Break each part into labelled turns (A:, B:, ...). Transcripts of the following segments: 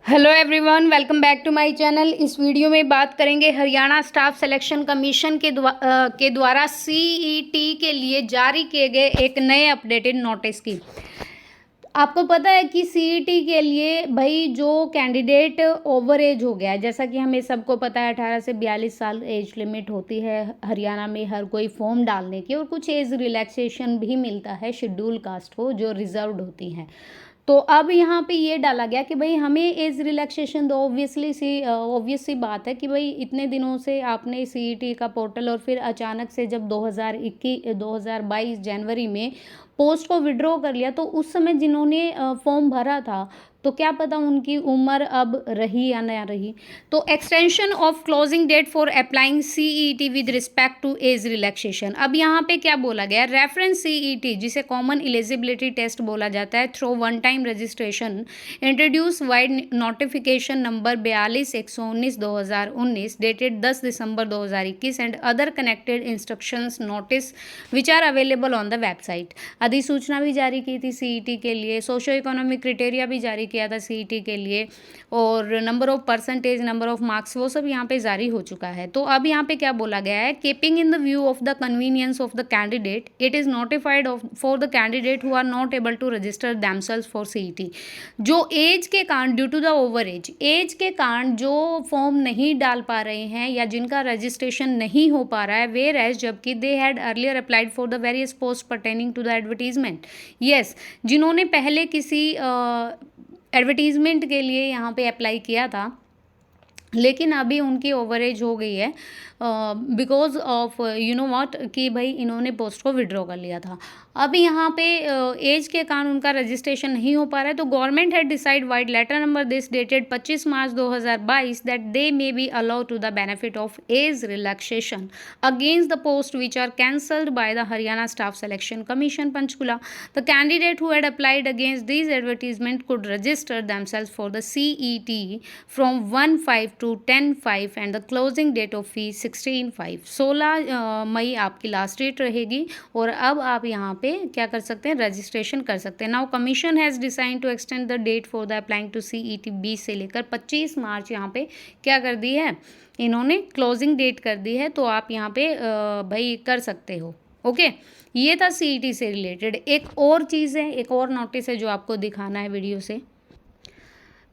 A: Hello everyone, welcome back to my channel. इस video में बात करेंगे हरियाणा स्टाफ सिलेक्शन कमीशन के द्वारा सीईटी के लिए जारी किए गए एक नए अपडेटेड नोटिस की। आपको पता है कि सीईटी के लिए भाई जो कैंडिडेट ओवर एज हो गया है, जैसा कि हमें सबको पता है 18 से 42 साल एज लिमिट होती है हरियाणा में हर कोई फॉर्म डालने की, और कुछ एज रिलैक्सेशन भी मिलता है शेड्यूल कास्ट को जो रिजर्व्ड होती हैं। तो अब यहाँ पे ये डाला गया कि भाई हमें एज रिलैक्सेशन दो। ऑब्वियस सी बात है कि भाई इतने दिनों से आपने सीईटी का पोर्टल और फिर अचानक से जब 2022 जनवरी में पोस्ट को विड्रॉ कर लिया, तो उस समय जिन्होंने फॉर्म भरा था तो क्या पता उनकी उम्र अब रही या ना रही। तो extension of closing date for applying CET with respect to age relaxation. अब यहाँ पे क्या बोला गया, रेफरेंस सीईटी जिसे कॉमन एलिजिबिलिटी टेस्ट बोला जाता है through one time registration introduce vide notification number 42/119/2019 dated 10 December 2021 and other connected instructions notice which are available on the website. अधिसूचना भी जारी की थी सीईटी के लिए, सोशो इकोनॉमिक क्राइटेरिया भी जारी किया था सीईटी के लिए, और number of percentage, number of marks, वो सब यहाँ पे जारी हो चुका है। तो अब यहाँ पे क्या बोला गया है, keeping in the view of the convenience of the candidate it is notified for the candidate who are not able to register themselves for CET. जो एज के कारण, due to the over age के कारण जो form नहीं डाल पा रहे हैं या जिनका रजिस्ट्रेशन नहीं हो पा रहा है, वेयर एज जबकि they had earlier applied for the various post pertaining to the advertisement. Yes, जिन्होंने पहले किसी एडवर्टीजमेंट के लिए यहाँ पे अप्लाई किया था लेकिन अभी उनकी ओवर एज हो गई है because of you know what कि भाई इन्होंने पोस्ट को विड्रॉ कर लिया था। अब यहाँ पे एज के कारण उनका रजिस्ट्रेशन नहीं हो पा रहा है, तो government had decide vide letter number this dated 25 March 2022 that they may be allowed to the benefit of age relaxation against the post which are cancelled by the Haryana staff selection commission Panchkula. The candidate who had applied against this advertisement could register themselves for the CET from 1/5 to 10/5 and the closing date of fee 16/5। 16 मई आपकी last date रहेगी और अब आप यहाँ पे क्या कर सकते हैं, रजिस्ट्रेशन कर सकते हैं। Now commission has decide to extend the date for the applying to CET 20 से लेकर 25 मार्च यहाँ पे क्या कर दी है, इन्होंने क्लोजिंग डेट कर दी है। तो आप यहाँ पे भाई कर सकते हो। ओके, ये था सीईटी से रिलेटेड। एक और चीज़ है, एक और नोटिस है जो आपको दिखाना है वीडियो से।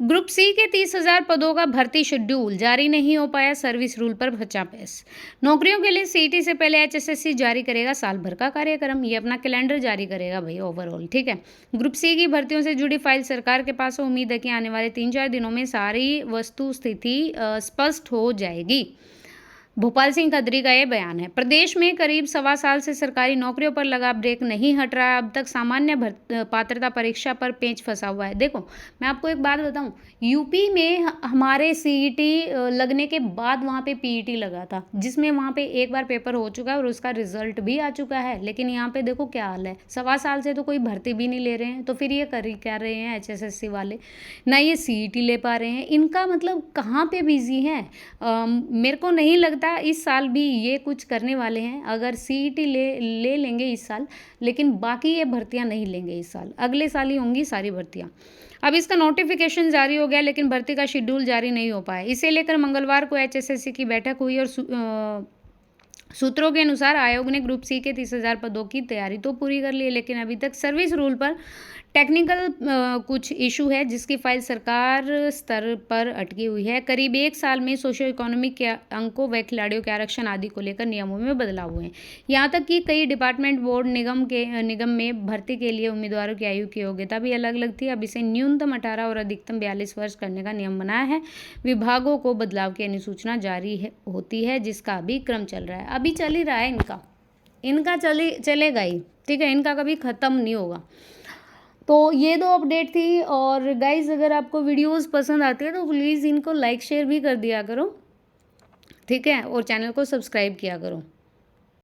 A: ग्रुप सी के 30,000 पदों का भर्ती शेड्यूल जारी नहीं हो पाया, सर्विस रूल पर बचा बहस। नौकरियों के लिए सीईटी से पहले एचएसएससी जारी करेगा साल भर का कार्यक्रम, ये अपना कैलेंडर जारी करेगा भाई ओवरऑल, ठीक है। ग्रुप सी की भर्तियों से जुड़ी फाइल सरकार के पास है, उम्मीद है कि आने वाले 3-4 दिनों में सारी वस्तु स्थिति स्पष्ट हो जाएगी। भोपाल सिंह खत्री का ये बयान है। प्रदेश में करीब 1.25 साल से सरकारी नौकरियों पर लगा ब्रेक नहीं हट रहा है। अब तक सामान्य पात्रता परीक्षा पर पेंच फंसा हुआ है। देखो, मैं आपको एक बात बताऊं, यूपी में हमारे सीईटी लगने के बाद वहाँ पे पीईटी लगा था, जिसमें वहाँ पे एक बार पेपर हो चुका है और उसका रिजल्ट भी आ चुका है। लेकिन यहाँ पे देखो क्या हाल है, 1.25 साल से तो कोई भर्ती भी नहीं ले रहे हैं, तो फिर ये कर क्या रहे हैं एचएसएससी वाले, ना ये सीईटी ले पा रहे हैं। इनका मतलब कहाँ पे बिजी हैं? मेरे को नहीं लगता इस साल भी ये कुछ करने वाले हैं। अगर सीईटी ले लेंगे इस साल, लेकिन बाकी ये भर्तियां नहीं लेंगे इस साल, अगले साल ही होंगी सारी भर्तियां। अब इसका नोटिफिकेशन जारी हो गया लेकिन भर्ती का शेड्यूल जारी नहीं हो पाया। इसे लेकर मंगलवार को एचएसएससी की बैठक हुई और सूत्रों के अनुसार आयोग ने ग्रुप सी के 30,000 पदों की तैयारी तो पूरी कर ली है, लेकिन अभी तक सर्विस रूल पर टेक्निकल कुछ इशू है जिसकी फाइल सरकार स्तर पर अटकी हुई है। करीब 1 साल में सोशियो इकोनॉमिक के अंकों व खिलाड़ियों के आरक्षण आदि को लेकर नियमों में बदलाव हुए हैं। यहाँ तक कि कई डिपार्टमेंट बोर्ड निगम में भर्ती के लिए उम्मीदवारों की आयु की योग्यता भी अलग अलग थी। अब इसे न्यूनतम 18 और अधिकतम 42 वर्ष करने का नियम बनाया है। विभागों को बदलाव की अधिसूचना जारी होती है जिसका अभी क्रम चल रहा है। अभी चल ही रहा है इनका चलेगा ही, ठीक है, इनका कभी ख़त्म नहीं होगा। तो ये 2 अपडेट थी। और गाइज़, अगर आपको वीडियोस पसंद आती है तो प्लीज़ इनको लाइक शेयर भी कर दिया करो, ठीक है, और चैनल को सब्सक्राइब किया करो।